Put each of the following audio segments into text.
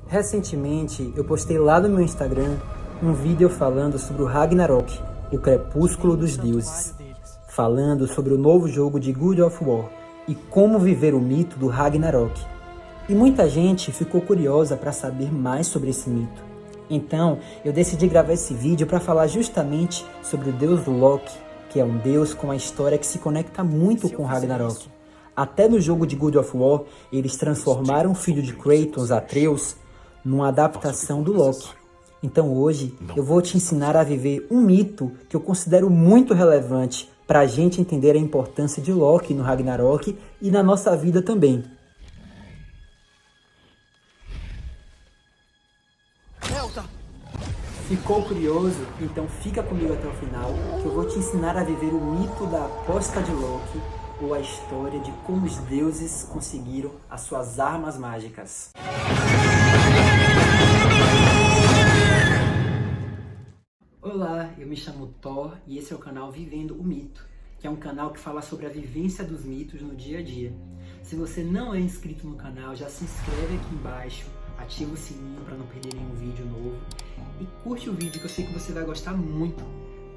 Recentemente, eu postei lá no meu Instagram um vídeo falando sobre o Ragnarok, o crepúsculo dos deuses, falando sobre o novo jogo de God of War e como viver o mito do Ragnarok. E muita gente ficou curiosa para saber mais sobre esse mito. Então, eu decidi gravar esse vídeo para falar justamente sobre o deus Loki, que é um deus com uma história que se conecta muito com Ragnarok. Até no jogo de God of War, eles transformaram o filho de Kratos, Atreus, numa adaptação do Loki. Então hoje eu vou te ensinar a viver um mito que eu considero muito relevante para a gente entender a importância de Loki no Ragnarok e na nossa vida também. Ficou curioso? Então fica comigo até o final, que eu vou te ensinar a viver o mito da aposta de Loki, ou a história de como os deuses conseguiram as suas armas mágicas. Olá, eu me chamo Thor e esse é o canal Vivendo o Mito, que é um canal que fala sobre a vivência dos mitos no dia a dia. Se você não é inscrito no canal, já se inscreve aqui embaixo, ativa o sininho para não perder nenhum vídeo novo e curte o vídeo que eu sei que você vai gostar muito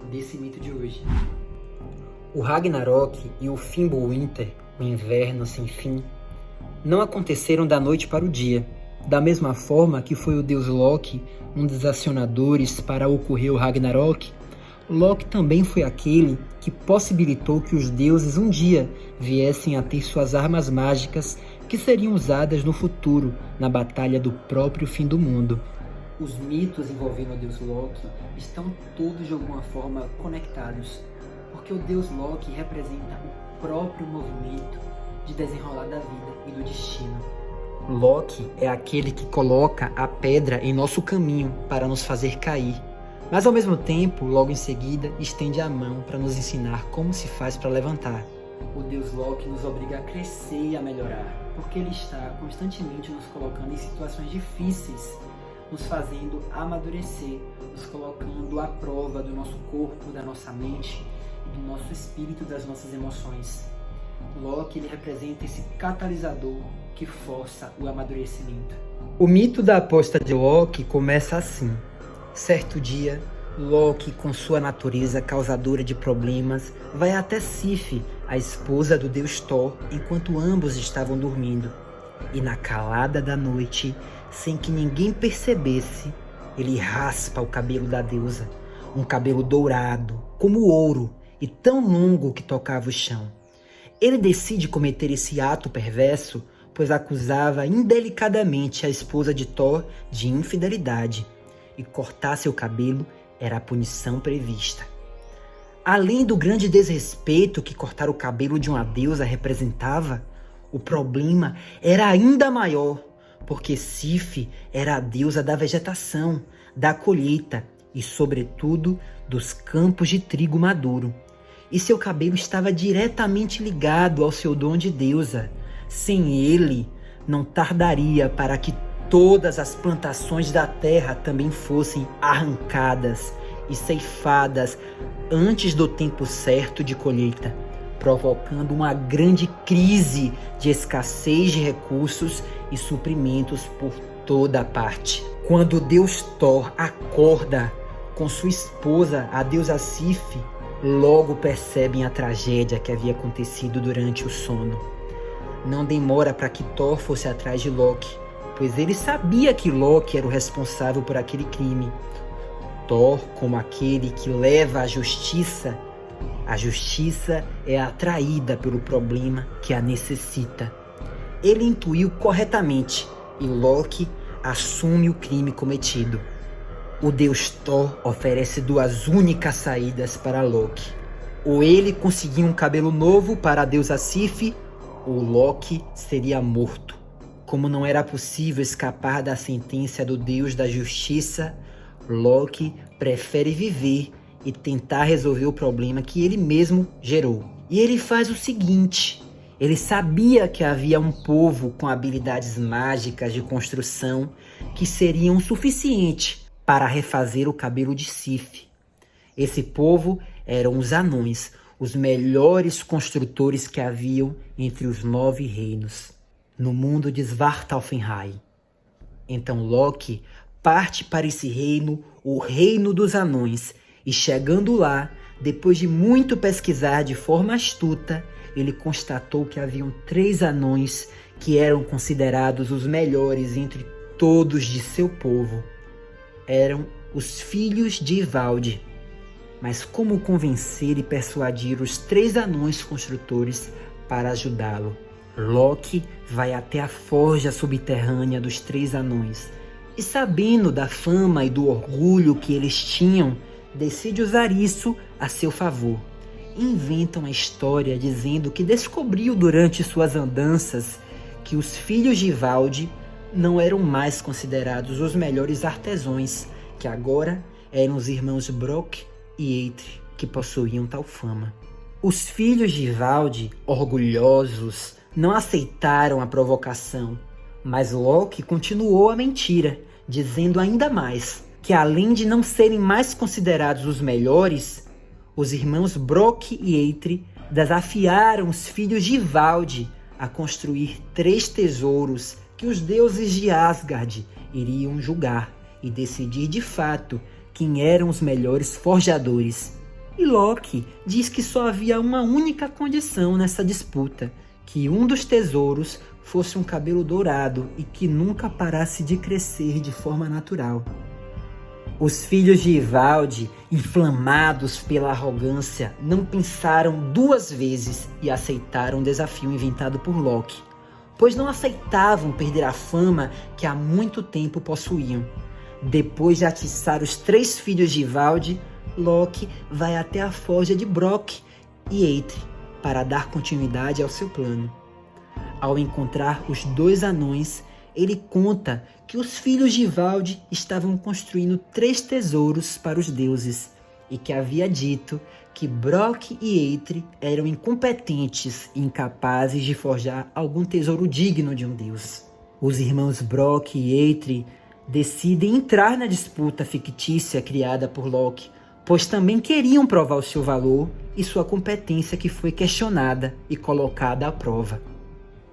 desse mito de hoje. O Ragnarok e o Fimbulwinter, o inverno sem fim, não aconteceram da noite para o dia. Da mesma forma que foi o deus Loki um dos acionadores para ocorrer o Ragnarok, Loki também foi aquele que possibilitou que os deuses um dia viessem a ter suas armas mágicas que seriam usadas no futuro na batalha do próprio fim do mundo. Os mitos envolvendo o deus Loki estão todos de alguma forma conectados, porque o deus Loki representa o próprio movimento de desenrolar da vida e do destino. Loki é aquele que coloca a pedra em nosso caminho para nos fazer cair, mas ao mesmo tempo, logo em seguida, estende a mão para nos ensinar como se faz para levantar. O deus Loki nos obriga a crescer e a melhorar, porque ele está constantemente nos colocando em situações difíceis, nos fazendo amadurecer, nos colocando à prova do nosso corpo, da nossa mente, do nosso espírito, das nossas emoções. Loki ele representa esse catalisador que força o amadurecimento. O mito da aposta de Loki começa assim. Certo dia, Loki, com sua natureza causadora de problemas, vai até Sif, a esposa do deus Thor, enquanto ambos estavam dormindo. E na calada da noite, sem que ninguém percebesse, ele raspa o cabelo da deusa, um cabelo dourado, como ouro, e tão longo que tocava o chão. Ele decide cometer esse ato perverso, pois acusava indelicadamente a esposa de Thor de infidelidade, e cortar seu cabelo era a punição prevista. Além do grande desrespeito que cortar o cabelo de uma deusa representava, o problema era ainda maior, porque Sif era a deusa da vegetação, da colheita e, sobretudo, dos campos de trigo maduro. E seu cabelo estava diretamente ligado ao seu dom de deusa. Sem ele, não tardaria para que todas as plantações da terra também fossem arrancadas e ceifadas antes do tempo certo de colheita, provocando uma grande crise de escassez de recursos e suprimentos por toda parte. Quando o deus Thor acorda com sua esposa, a deusa Sif, logo percebem a tragédia que havia acontecido durante o sono. Não demora para que Thor fosse atrás de Loki, pois ele sabia que Loki era o responsável por aquele crime. Thor, como aquele que leva a justiça é atraída pelo problema que a necessita. Ele intuiu corretamente e Loki assume o crime cometido. O deus Thor oferece duas únicas saídas para Loki. Ou ele conseguia um cabelo novo para a deusa Sif, ou Loki seria morto. Como não era possível escapar da sentença do deus da justiça, Loki prefere viver e tentar resolver o problema que ele mesmo gerou. E ele faz o seguinte: ele sabia que havia um povo com habilidades mágicas de construção que seriam suficientes para refazer o cabelo de Sif. Esse povo eram os anões, os melhores construtores que haviam entre os 9 reinos, no mundo de Svartalfheim. Então Loki parte para esse reino, o reino dos anões, e chegando lá, depois de muito pesquisar de forma astuta, ele constatou que haviam 3 anões que eram considerados os melhores entre todos de seu povo. Eram os filhos de Ivaldi. Mas como convencer e persuadir os 3 anões construtores para ajudá-lo? Loki vai até a forja subterrânea dos 3 anões e, sabendo da fama e do orgulho que eles tinham, decide usar isso a seu favor. Inventam a história dizendo que descobriu durante suas andanças que os filhos de Ivaldi não eram mais considerados os melhores artesãos, que agora eram os irmãos Brok e Eitri que possuíam tal fama. Os filhos de Ivaldi, orgulhosos, não aceitaram a provocação, mas Loki continuou a mentira, dizendo ainda mais que, além de não serem mais considerados os melhores, os irmãos Brok e Eitri desafiaram os filhos de Ivaldi a construir 3 tesouros que os deuses de Asgard iriam julgar e decidir de fato quem eram os melhores forjadores. E Loki diz que só havia uma única condição nessa disputa, que um dos tesouros fosse um cabelo dourado e que nunca parasse de crescer de forma natural. Os filhos de Ivaldi, inflamados pela arrogância, não pensaram 2 vezes e aceitaram o desafio inventado por Loki, pois não aceitavam perder a fama que há muito tempo possuíam. Depois de atiçar os 3 filhos de Ivaldi, Loki vai até a forja de Brok e Eitri para dar continuidade ao seu plano. Ao encontrar os 2 anões, ele conta que os filhos de Ivaldi estavam construindo 3 tesouros para os deuses e que havia dito que Brok e Eitri eram incompetentes e incapazes de forjar algum tesouro digno de um deus. Os irmãos Brok e Eitri decidem entrar na disputa fictícia criada por Loki, pois também queriam provar o seu valor e sua competência, que foi questionada e colocada à prova.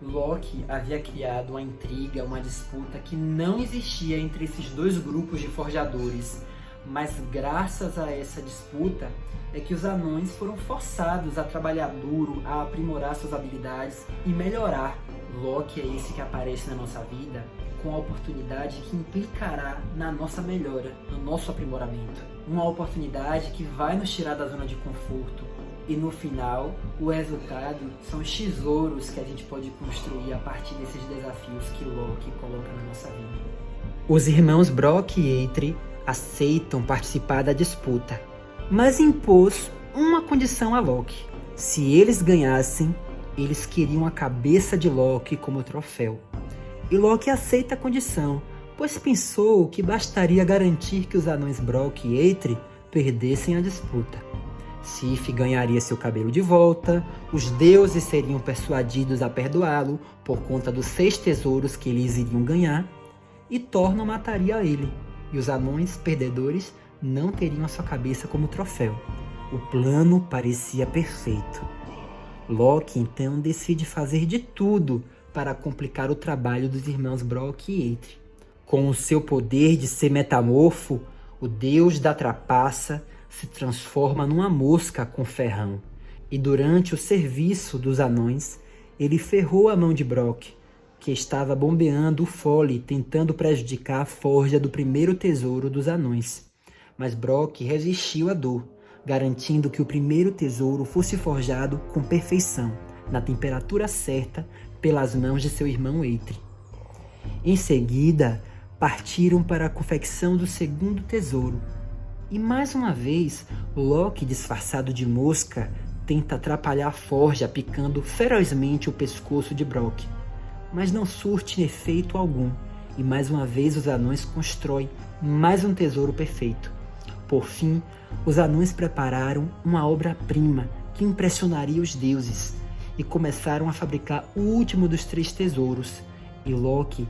Loki havia criado uma intriga, uma disputa que não existia entre esses 2 grupos de forjadores, mas graças a essa disputa é que os anões foram forçados a trabalhar duro, a aprimorar suas habilidades e melhorar. Loki é esse que aparece na nossa vida com a oportunidade que implicará na nossa melhora, no nosso aprimoramento. Uma oportunidade que vai nos tirar da zona de conforto. E no final, o resultado são os tesouros que a gente pode construir a partir desses desafios que Loki coloca na nossa vida. Os irmãos Brok e Eitri aceitam participar da disputa, mas impôs uma condição a Loki. Se eles ganhassem, eles queriam a cabeça de Loki como troféu. E Loki aceita a condição, pois pensou que bastaria garantir que os anões Brok e Eitri perdessem a disputa. Sif ganharia seu cabelo de volta, os deuses seriam persuadidos a perdoá-lo por conta dos 6 tesouros que eles iriam ganhar, e Thor não mataria ele, e os anões perdedores não teriam a sua cabeça como troféu. O plano parecia perfeito. Loki então decide fazer de tudo para complicar o trabalho dos irmãos Brok e Eitri. Com o seu poder de ser metamorfo, o deus da trapaça se transforma numa mosca com ferrão. E durante o serviço dos anões, ele ferrou a mão de Brok, que estava bombeando o fole, tentando prejudicar a forja do primeiro tesouro dos anões. Mas Brok resistiu à dor, garantindo que o primeiro tesouro fosse forjado com perfeição, na temperatura certa, pelas mãos de seu irmão Eitri. Em seguida, partiram para a confecção do segundo tesouro. E mais uma vez, Loki, disfarçado de mosca, tenta atrapalhar a forja, picando ferozmente o pescoço de Brok. Mas não surte efeito algum, e mais uma vez os anões constroem mais um tesouro perfeito. Por fim, os anões prepararam uma obra-prima que impressionaria os deuses, e começaram a fabricar o último dos 3 tesouros. E Loki,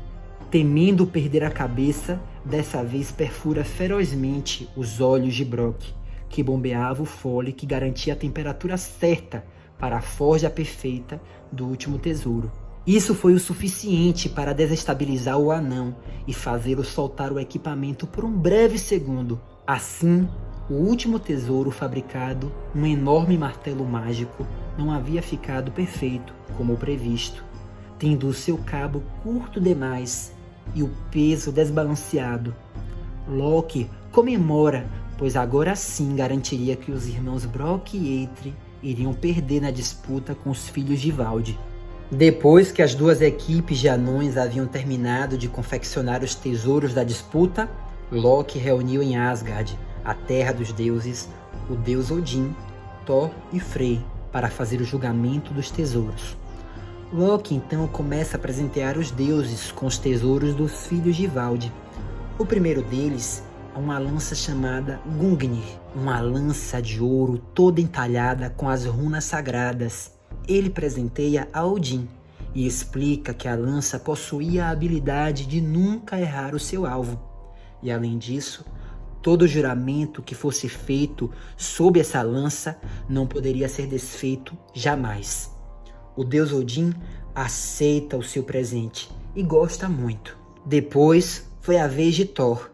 temendo perder a cabeça, dessa vez perfura ferozmente os olhos de Brok, que bombeava o fole que garantia a temperatura certa para a forja perfeita do último tesouro. Isso foi o suficiente para desestabilizar o anão e fazê-lo soltar o equipamento por um breve segundo. Assim, o último tesouro fabricado, um enorme martelo mágico, não havia ficado perfeito como previsto, tendo o seu cabo curto demais e o peso desbalanceado. Loki comemora, pois agora sim garantiria que os irmãos Brock e Eitri iriam perder na disputa com os filhos de Valde. Depois que as duas equipes de anões haviam terminado de confeccionar os tesouros da disputa, Loki reuniu em Asgard, a terra dos deuses, o deus Odin, Thor e Frey, para fazer o julgamento dos tesouros. Loki então começa a presentear os deuses com os tesouros dos filhos de Valde. O primeiro deles é uma lança chamada Gungnir, uma lança de ouro toda entalhada com as runas sagradas. Ele presenteia a Odin e explica que a lança possuía a habilidade de nunca errar o seu alvo. E além disso, todo juramento que fosse feito sob essa lança não poderia ser desfeito jamais. O deus Odin aceita o seu presente e gosta muito. Depois foi a vez de Thor,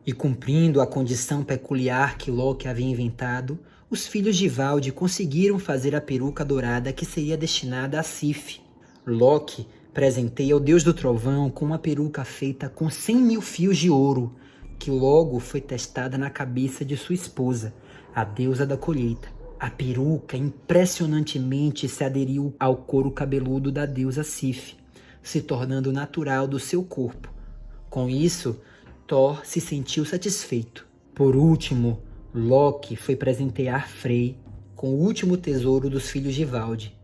e cumprindo a condição peculiar que Loki havia inventado, os filhos de Valde conseguiram fazer a peruca dourada que seria destinada a Sif. Loki presenteia o deus do trovão com uma peruca feita com 100.000 fios de ouro, que logo foi testada na cabeça de sua esposa, a deusa da colheita. A peruca impressionantemente se aderiu ao couro cabeludo da deusa Sif, se tornando natural do seu corpo. Com isso, Thor se sentiu satisfeito. Por último, Loki foi presentear Frey com o último tesouro dos filhos de Valde.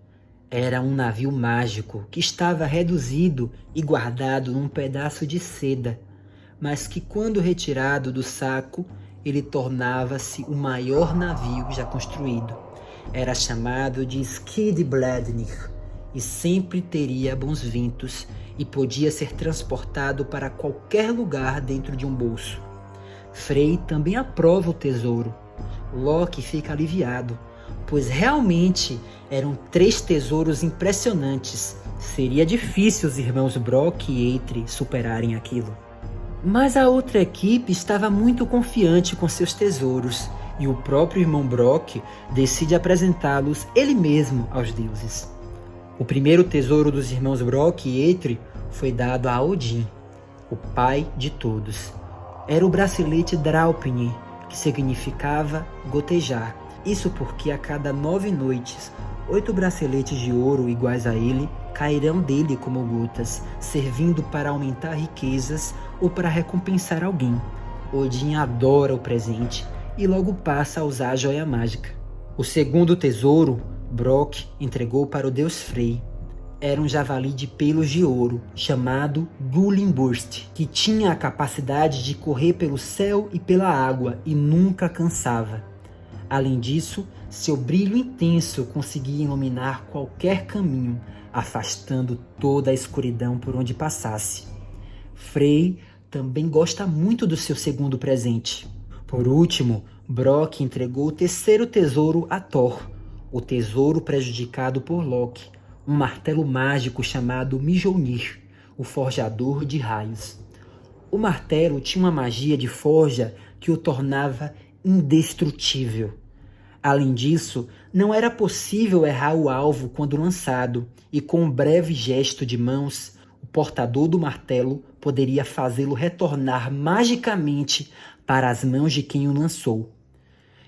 Era um navio mágico que estava reduzido e guardado num pedaço de seda, mas que quando retirado do saco, ele tornava-se o maior navio já construído. Era chamado de Skidbladnir e sempre teria bons ventos e podia ser transportado para qualquer lugar dentro de um bolso. Frey também aprova o tesouro. Loki fica aliviado, pois realmente eram 3 tesouros impressionantes. Seria difícil os irmãos Brock e Eitri superarem aquilo. Mas a outra equipe estava muito confiante com seus tesouros, e o próprio irmão Brock decide apresentá-los ele mesmo aos deuses. O primeiro tesouro dos irmãos Brock e Eitri foi dado a Odin, o pai de todos. Era o bracelete Draupnir, que significava gotejar. Isso porque a cada 9 noites, 8 braceletes de ouro iguais a ele cairão dele como gotas, servindo para aumentar riquezas ou para recompensar alguém. Odin adora o presente e logo passa a usar a joia mágica. O segundo tesouro, Brock entregou para o deus Frey. Era um javali de pelos de ouro, chamado Gullinburst, que tinha a capacidade de correr pelo céu e pela água e nunca cansava. Além disso, seu brilho intenso conseguia iluminar qualquer caminho, afastando toda a escuridão por onde passasse. Frey também gosta muito do seu segundo presente. Por último, Brock entregou o terceiro tesouro a Thor, o tesouro prejudicado por Loki, um martelo mágico chamado Mjolnir, o forjador de raios. O martelo tinha uma magia de forja que o tornava indestrutível. Além disso, não era possível errar o alvo quando lançado, e com um breve gesto de mãos, o portador do martelo poderia fazê-lo retornar magicamente para as mãos de quem o lançou.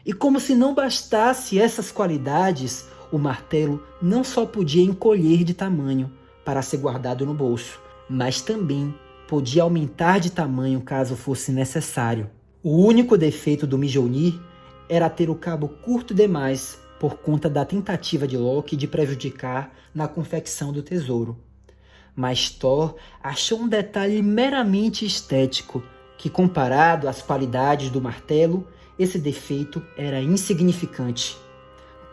E como se não bastasse essas qualidades, o martelo não só podia encolher de tamanho para ser guardado no bolso, mas também podia aumentar de tamanho caso fosse necessário. O único defeito do Mjolnir era ter o cabo curto demais por conta da tentativa de Loki de prejudicar na confecção do tesouro. Mas Thor achou um detalhe meramente estético, que comparado às qualidades do martelo, esse defeito era insignificante.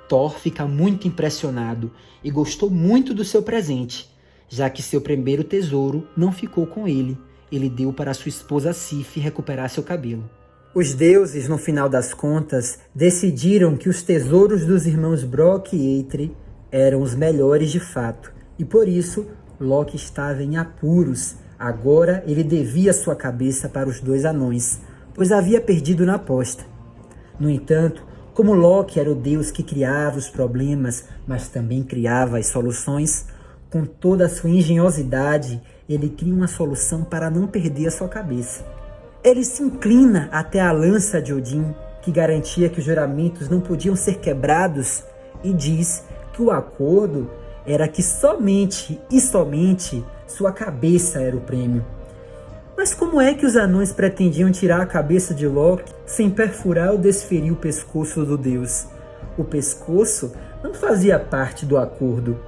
Thor fica muito impressionado e gostou muito do seu presente, já que seu primeiro tesouro não ficou com ele. Ele deu para sua esposa Sif recuperar seu cabelo. Os deuses, no final das contas, decidiram que os tesouros dos irmãos Brock e Eitri eram os melhores de fato, e por isso Loki estava em apuros. Agora ele devia sua cabeça para os 2 anões, pois havia perdido na aposta. No entanto, como Loki era o deus que criava os problemas, mas também criava as soluções, com toda a sua engenhosidade, ele cria uma solução para não perder a sua cabeça. Ele se inclina até a lança de Odin, que garantia que os juramentos não podiam ser quebrados, e diz que o acordo era que somente e somente sua cabeça era o prêmio. Mas como é que os anões pretendiam tirar a cabeça de Loki sem perfurar ou desferir o pescoço do deus? O pescoço não fazia parte do acordo.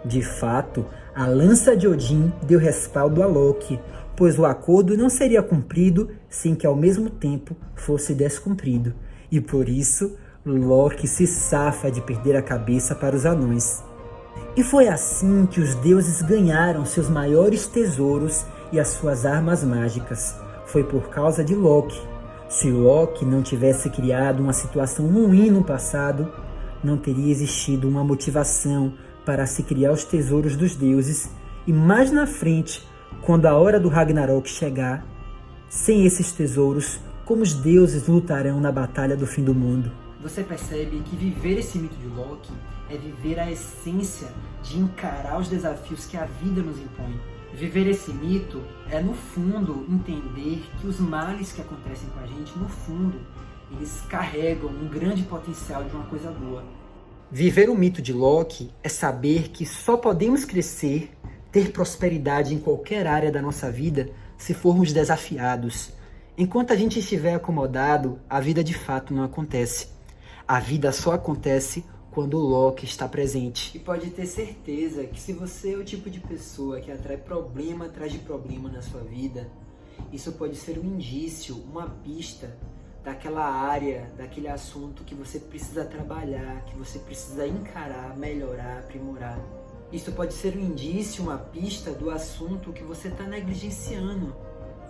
De fato, a lança de Odin deu respaldo a Loki, pois o acordo não seria cumprido sem que ao mesmo tempo fosse descumprido. E por isso, Loki se safa de perder a cabeça para os anões. E foi assim que os deuses ganharam seus maiores tesouros e as suas armas mágicas. Foi por causa de Loki. Se Loki não tivesse criado uma situação ruim no passado, não teria existido uma motivação para se criar os tesouros dos deuses. E mais na frente, quando a hora do Ragnarok chegar, sem esses tesouros, como os deuses lutarão na batalha do fim do mundo? Você percebe que viver esse mito de Loki é viver a essência de encarar os desafios que a vida nos impõe. Viver esse mito é, no fundo, entender que os males que acontecem com a gente, no fundo, eles carregam um grande potencial de uma coisa boa. Viver o mito de Loki é saber que só podemos crescer, ter prosperidade em qualquer área da nossa vida se formos desafiados. Enquanto a gente estiver acomodado, a vida de fato não acontece. A vida só acontece quando o Loki está presente. E pode ter certeza que se você é o tipo de pessoa que atrai problema atrás de problema na sua vida, isso pode ser um indício, uma pista daquela área, daquele assunto que você precisa trabalhar, que você precisa encarar, melhorar, aprimorar. Isso pode ser um indício, uma pista do assunto que você está negligenciando,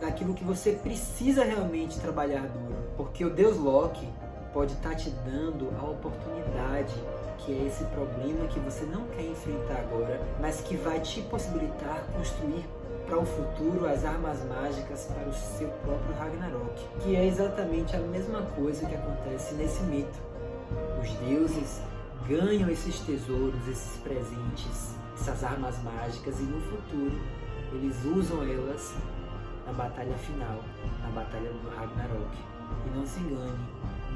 daquilo que você precisa realmente trabalhar duro. Porque o deus Loki pode estar te dando a oportunidade, que é esse problema que você não quer enfrentar agora, mas que vai te possibilitar construir para o futuro as armas mágicas para o seu próprio Ragnarok, que é exatamente a mesma coisa que acontece nesse mito. Os deuses ganham esses tesouros, esses presentes, essas armas mágicas, e no futuro eles usam elas na batalha final, na batalha do Ragnarok. E não se engane,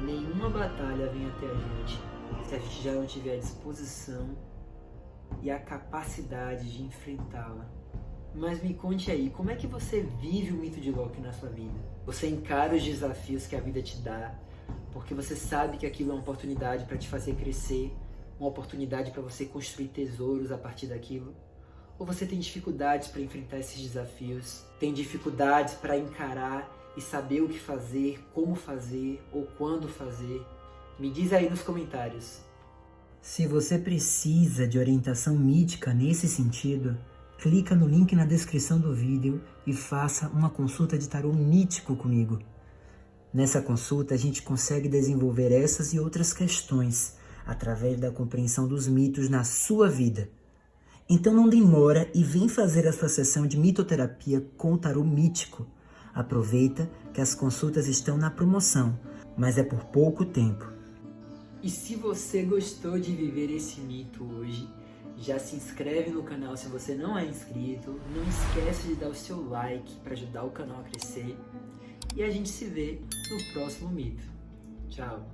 nenhuma batalha vem até a gente se a gente já não tiver a disposição e a capacidade de enfrentá-la. Mas me conte aí, como é que você vive o mito de Loki na sua vida? Você encara os desafios que a vida te dá, porque você sabe que aquilo é uma oportunidade para te fazer crescer, uma oportunidade para você construir tesouros a partir daquilo? Ou você tem dificuldades para enfrentar esses desafios? Tem dificuldades para encarar e saber o que fazer, como fazer ou quando fazer? Me diz aí nos comentários. Se você precisa de orientação mítica nesse sentido, clica no link na descrição do vídeo e faça uma consulta de tarô mítico comigo. Nessa consulta a gente consegue desenvolver essas e outras questões através da compreensão dos mitos na sua vida. Então não demora e vem fazer a sua sessão de mitoterapia com tarô mítico. Aproveita que as consultas estão na promoção, mas é por pouco tempo. E se você gostou de viver esse mito hoje, já se inscreve no canal se você não é inscrito, não esquece de dar o seu like para ajudar o canal a crescer, e a gente se vê no próximo mito. Tchau!